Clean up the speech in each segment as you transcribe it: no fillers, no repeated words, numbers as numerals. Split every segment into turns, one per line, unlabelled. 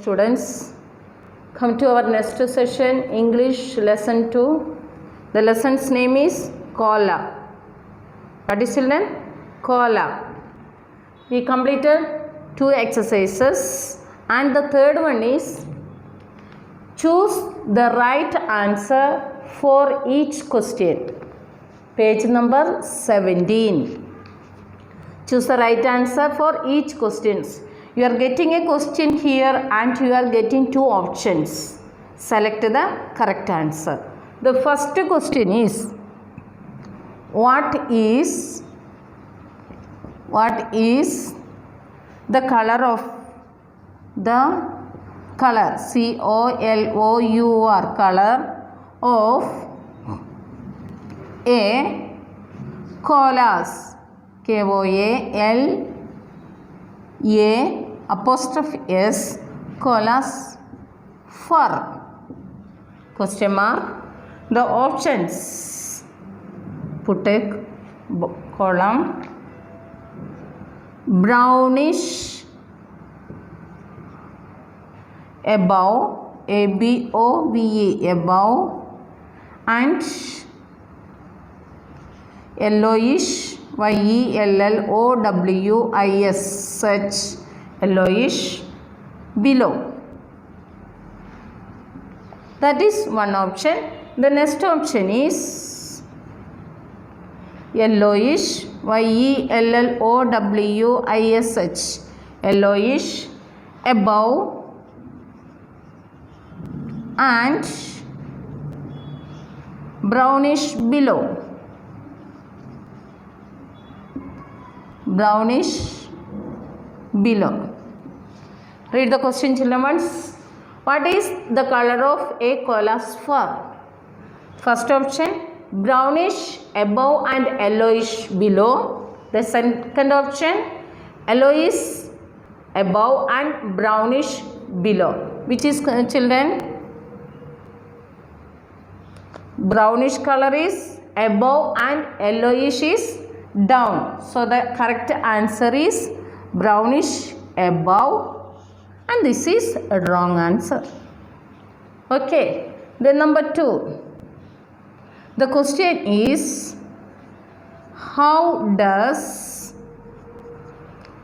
students, come to our next session, English lesson 2. The lesson's name is Kola. What is children? Kola. We completed 2 exercises and the third one is choose the right answer for each question. Page number 17. Choose the right answer for each questions. You are getting a question here and you are getting 2 options. Select the correct answer. The first question is what is the color of the color COLOUR color of a koalas KOALA apostrophe S koalas fur question mark. The options, put a column, brownish above ABOVE above and yellowish YELLOWISH such yellowish below. That is one option. The next option is yellowish YELLOWISH yellowish above and brownish below. Brownish below. Read the question, children once. What is the color of a koala's fur? First option, brownish above and yellowish below. The second option, yellowish above and brownish below. Which is, children? Brownish color is above and yellowish is down. So the correct answer is brownish above and this is a wrong answer. Okay. Then number 2. The question is how does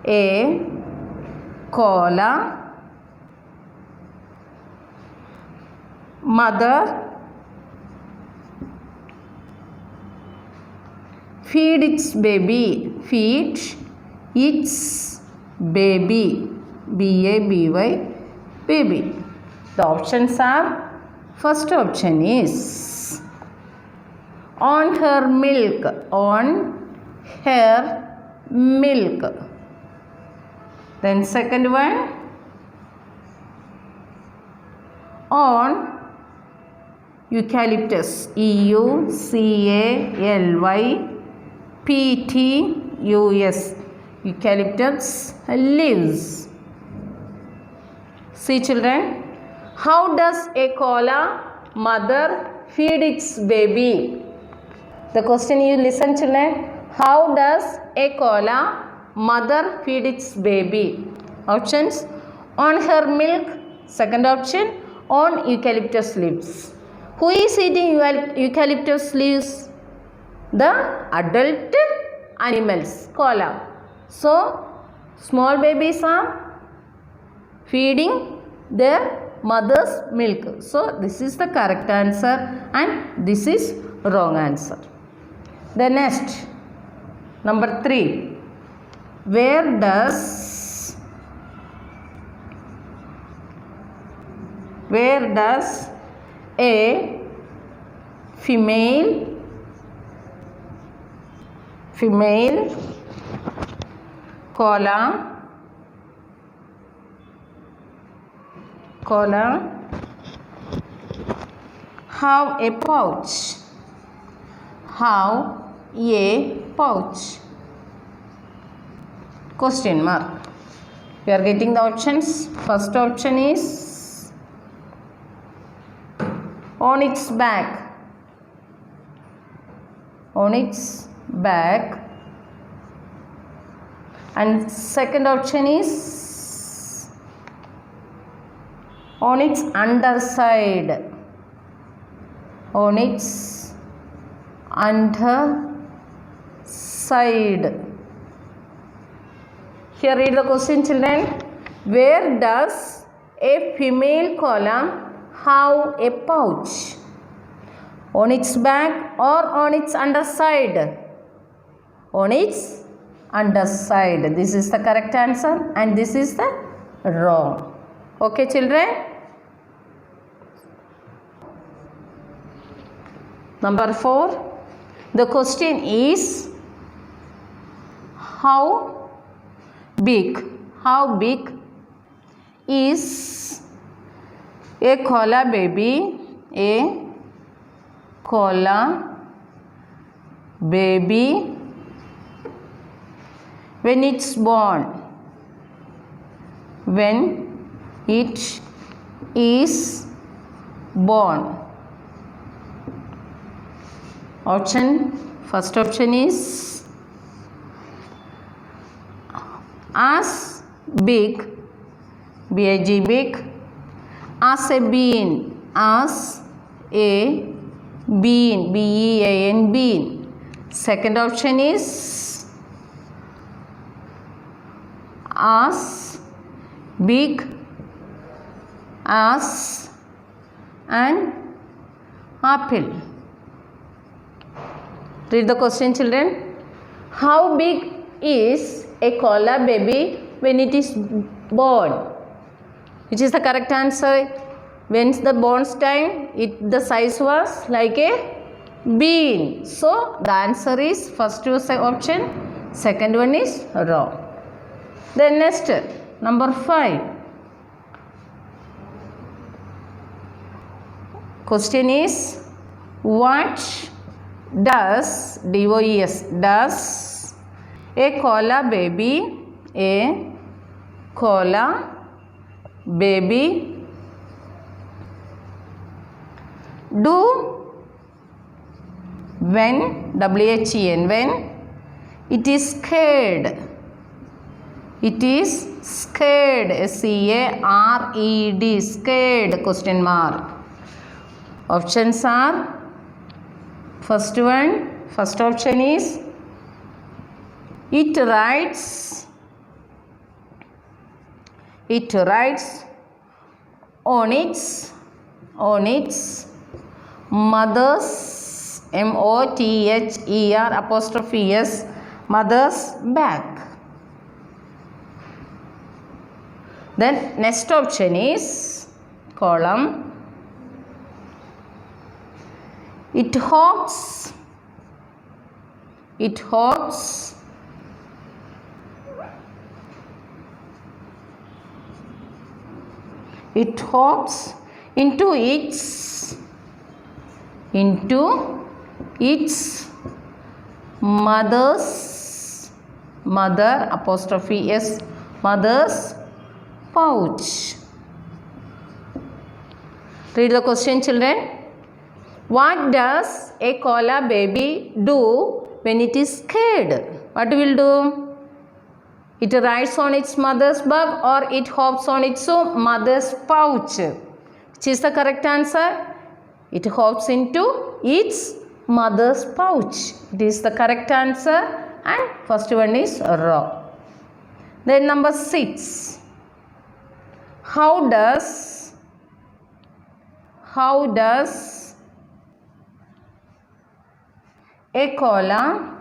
a koala mother feed its baby? Feed its baby. BABY baby. The options are, first option is on her milk. On her milk. Then second one, on eucalyptus. EUCALYPTUS eucalyptus leaves. See children, how does a koala mother feed its baby? The question you listen children, how does a koala mother feed its baby? Options, on her milk. Second option, on eucalyptus leaves. Who is eating eucalyptus leaves? The adult animals, koala. So, small babies are feeding their mother's milk. So, this is the correct answer and this is wrong answer. The next, number 3. Where does a female koala have a pouch? Have a pouch? Question mark. We are getting the options. First option is on its back. On its back. And second option is on its underside, on its underside. Here read the question, children. Where does a female koala have a pouch? On its back or on its underside? On its underside. This is the correct answer and this is the wrong. Okay, children. Number 4. The question is how big is a koala baby, when it's born? When it is born. First option is as big, B-I-G, big, as a bean, B-E-A-N, bean. Second option is as big as an apple. Read the question, children. How big is a koala baby when it is born? Which is the correct answer? When's the born time? The size was like a bean. So the answer is first option, second one is wrong. Then next, number 5. Question is what does does a koala baby do when when it is scared? It is scared, S-C-A-R-E-D, scared, question mark. Options are, first option is it rides on its mother's, M-O-T-H-E-R apostrophe S, mother's back. Then next option is column it hops into its mother apostrophe S, mother's pouch. Read the question, children. What does a koala baby do when it is scared? What will do? It rides on its mother's back or it hops on its mother's pouch. Which is the correct answer? It hops into its mother's pouch. It is the correct answer and first one is wrong. Then number 6. How does a koala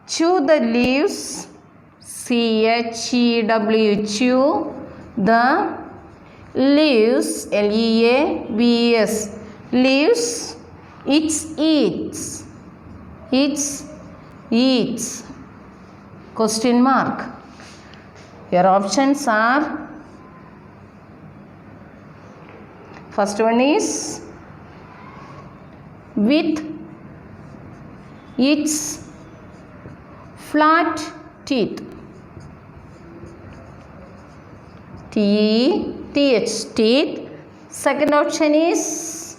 chew the leaves, C-H-E-W, chew the leaves, L-E-A-V-E-S, leaves, it eats, question mark. Your options are, first one is with its flat teeth, T-H, teeth. Second option is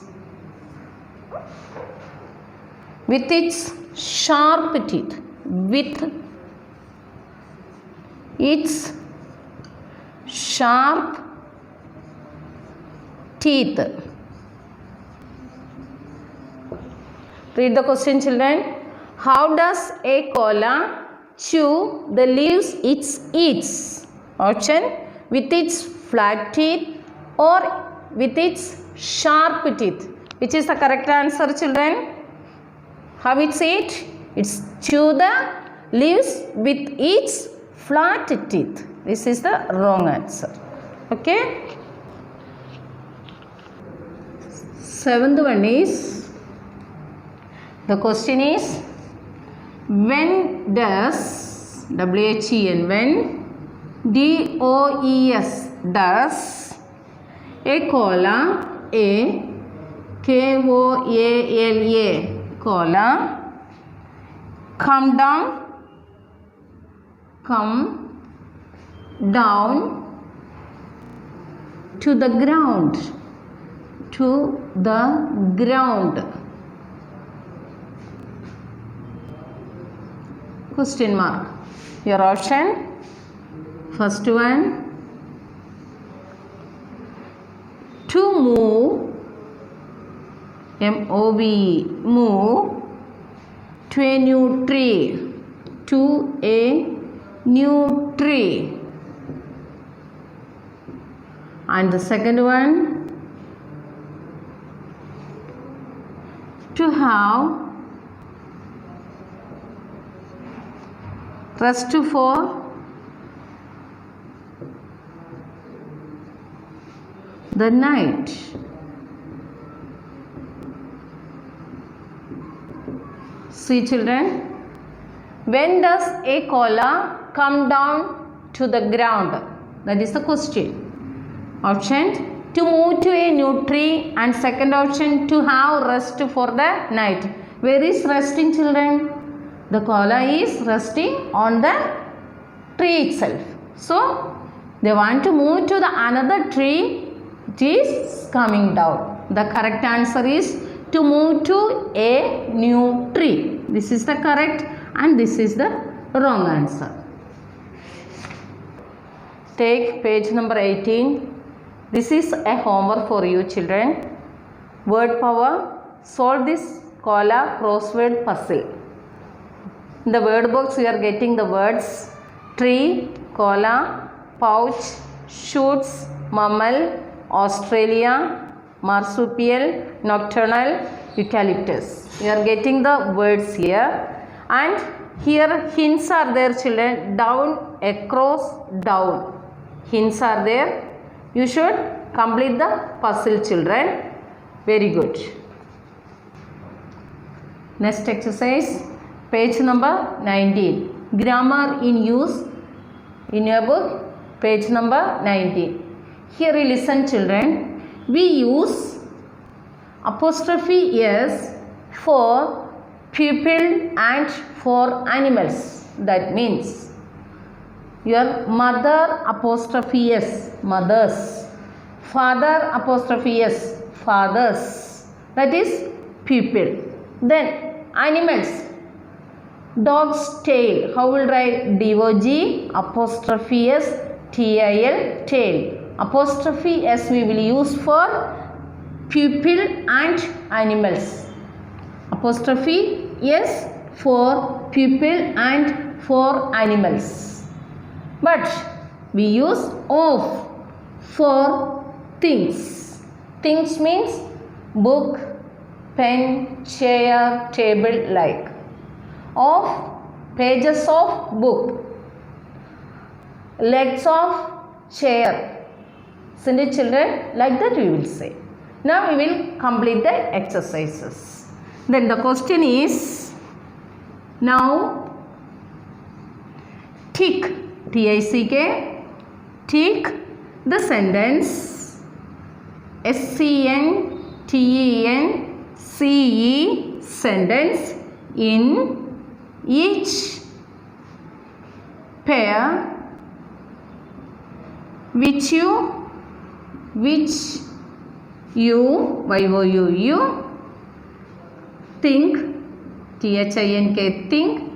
with its sharp teeth, with its sharp teeth. Read the question, children. How does a koala chew the leaves it eats? Option: with its flat teeth or with its sharp teeth. Which is the correct answer, children? How it's eat? It's chew the leaves with its flat teeth. This is the wrong answer. Okay. Seventh one is, the question is, when does, W-H-E-N, when, D-O-E-S, does a koala, a K-O-A-L-A, koala, come down to the ground, question mark. Your option: first one, to move, M-O-V, move to a new tree, and the second one, to have, rest for, the night. See, children, when does a koala come down to the ground? That is the question. Option: to move to a new tree, and second option, to have rest for the night. Where is resting, children? The koala is resting on the tree itself. So they want to move to the another tree. It is coming down. The correct answer is to move to a new tree. This is the correct and this is the wrong answer. Take page number 18. This is a homework for you, children. Word power. Solve this koala crossword puzzle. In the word box we are getting the words tree, koala, pouch, shoots, mammal, Australia, marsupial, nocturnal, eucalyptus. We are getting the words here, and here hints are there, children. Down, across, down. Hints are there. You should complete the puzzle, children. Very good. Next exercise, page number 19. Grammar in use in your book, page number 19. Here you listen, children. We use apostrophe S for people and for animals. That means your mother apostrophe S, mothers. Father apostrophe S, fathers. That is people. Then animals. Dog's tail. How will write? D-O-G apostrophe S T-I-L, tail. Apostrophe S we will use for people and animals. Apostrophe S for people and for animals. But we use of for things. Things means book, pen, chair, table, like. Of pages of book, legs of chair. Isn't it, children? Like that we will say. Now we will complete the exercises. Then the question is, now tick, T-I-C-K, tick the sentence S-C-N-T-E-N-C-E sentence in each pair which you Y-O-U think, T-H-I-N-K, think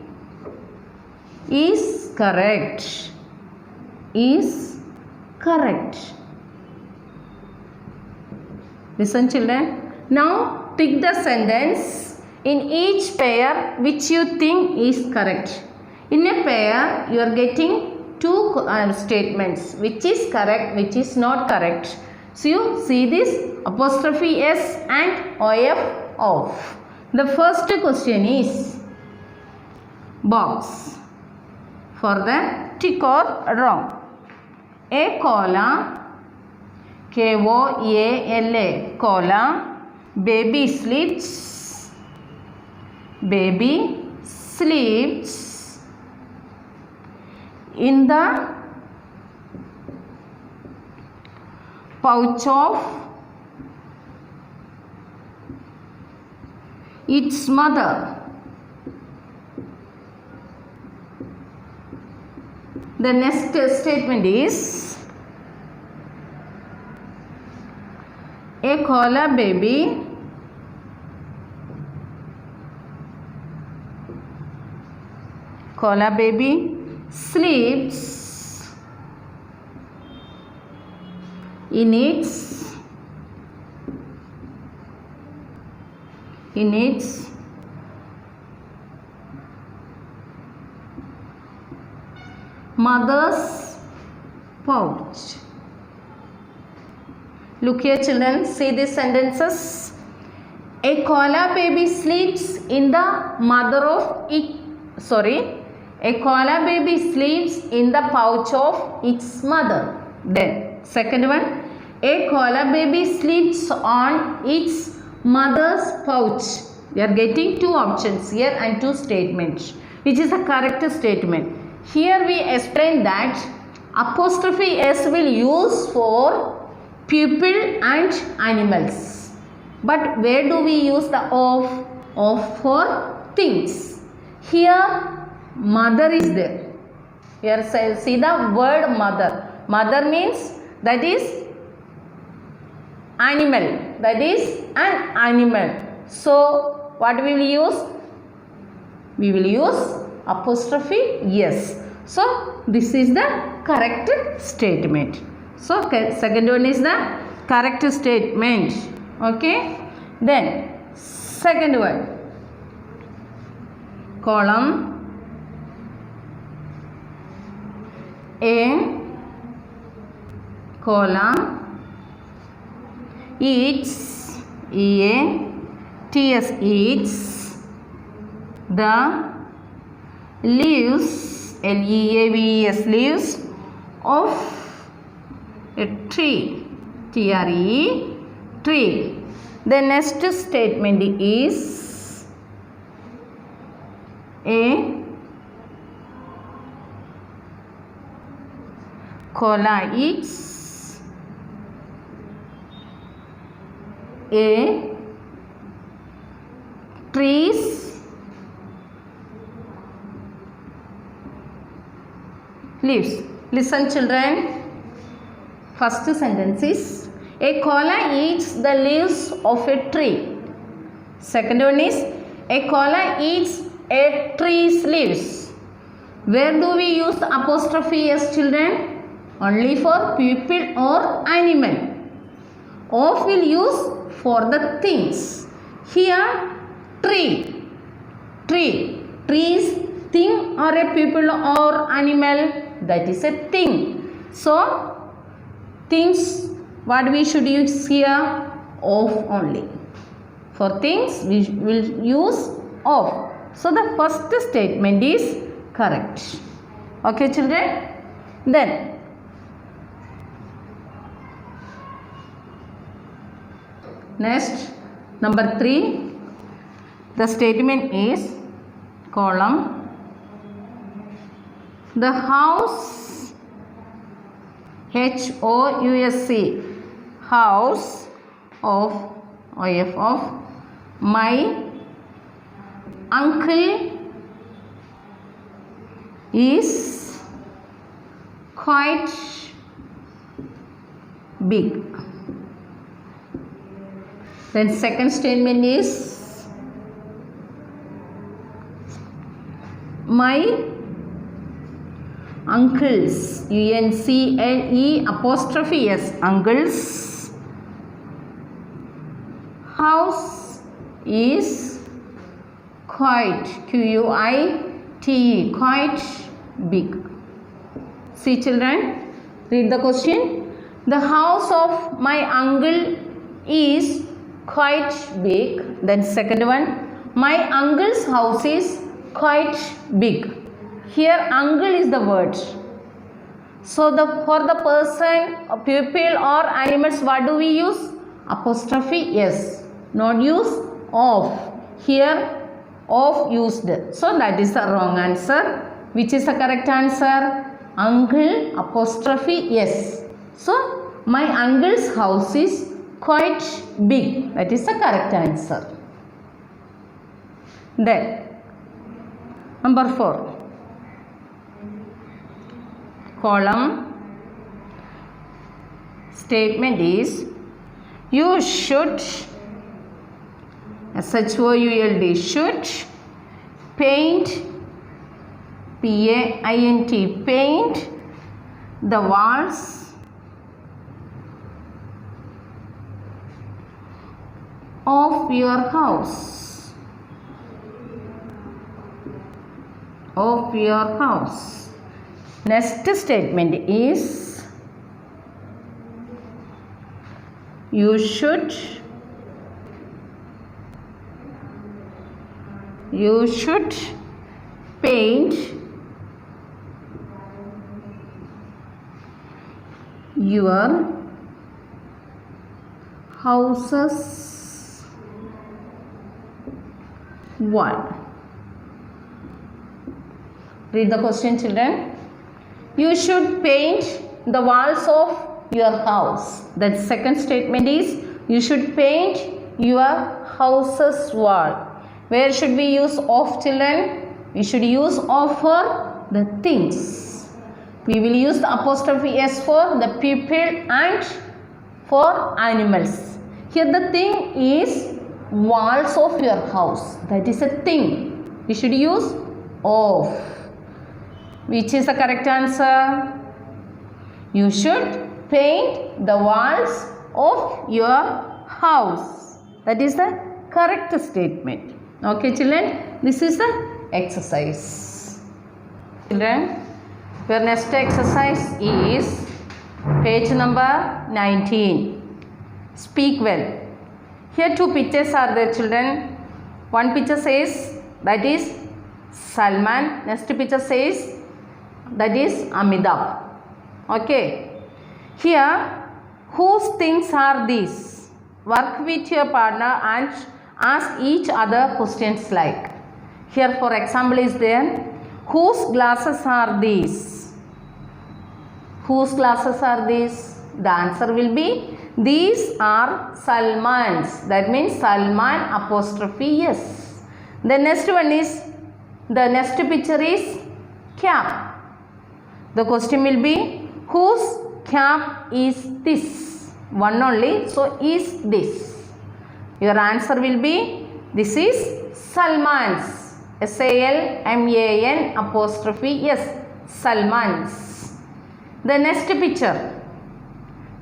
is correct. is correct. Listen children. Now tick the sentence in each pair which you think is correct. In a pair you are getting two statements which is correct, which is not correct. So you see this apostrophe S and OF off. The first question is box for the tick or wrong. A cola, Koala, cola, baby sleeps in the pouch of its mother. The next statement is a koala baby sleeps in its mother's pouch. Look here children, see these sentences. A koala baby sleeps in the mother of it. A koala baby sleeps in the pouch of its mother. Then second one, a koala baby sleeps on its mother's pouch. We are getting two options here and two statements, which is a correct statement. Here we explain that apostrophe S will use for people and animals. But where do we use the of? Of for things. Here mother is there. Here see the word mother. Mother means that is animal. That is an animal. So what we will use? We will use apostrophe yes. So this is the correct statement. So second one is the correct statement. Okay. Then second one, column A koala eats EATS eats the leaves LEAVES leaves of a tree tree. The next statement is a koala eats a tree's leaves. Listen children. First sentence is a koala eats the leaves of a tree. Second one is a koala eats a tree's leaves. Where do we use the apostrophe S children? Only for people or animal. Of will use for the things. Here tree. Trees thing or a people or animal, that is a thing. So things, what we should use here? Of only. For things we will use of. So the first statement is correct. Okay children. Then next, number 3, the statement is column the house HOUSE house of my uncle is quite big. Then second statement is my uncles, UNCLE apostrophe S, uncles house is quite, QUITE, quite big. See children, read the question. The house of my uncle is quite big. Then second one, my uncle's house is quite big. Here uncle is the word. So for the person, people or animals, what do we use? Apostrophe S, not use of. Here of used. So that is the wrong answer. Which is the correct answer? Uncle apostrophe S. So my uncle's house is quite big. That is the correct answer. Then number 4. Column statement is you should, SHOULD, should paint, PAINT, paint the walls of your house, of your house. Next statement is you should paint your house's wall. Read the question children. You should paint the walls of your house. That second statement is you should paint your house's wall. Where should we use of children? We should use of for the things. We will use the apostrophe S for the people and for animals. Here the thing is walls of your house. That is a thing. We should use of. Which is the correct answer? You should paint the walls of your house. That is the correct statement. Okay children, this is the exercise. Children, your next exercise is page number 19. Speak well. Here two pictures are there children. One picture says that is Salman. Next picture says that is Amitabh. Okay. Here whose things are these? Work with your partner and ask each other questions like. Here for example is there. Whose glasses are these? Whose glasses are these? The answer will be these are Salman's. That means Salman apostrophe yes. The next one is, the next picture is cap. The question will be whose cap is this? One only. So is this. Your answer will be this is Salman's. SALMAN apostrophe yes. Salman's. The next picture.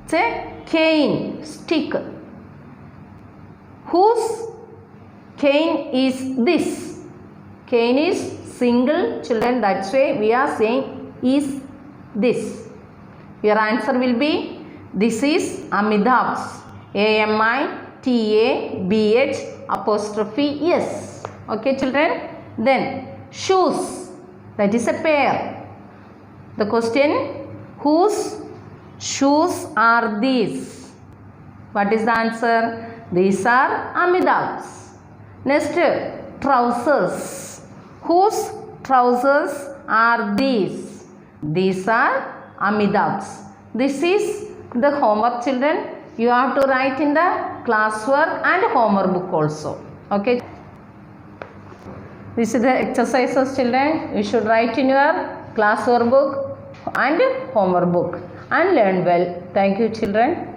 Say cane, stick. Whose cane is this? Cane is single children. That's why we are saying is this. Your answer will be this is Amitabh's. AMITABH apostrophe yes. Okay children. Then shoes. That is a pair. The question, whose shoes are these? What is the answer? These are Amitabh's. Next, trousers. Whose trousers are these? These are Amitabh's. This is the homework children. You have to write in the classwork and homework book also. Okay. This is the exercises children. You should write in your classwork book and homework book and learn well. Thank you children.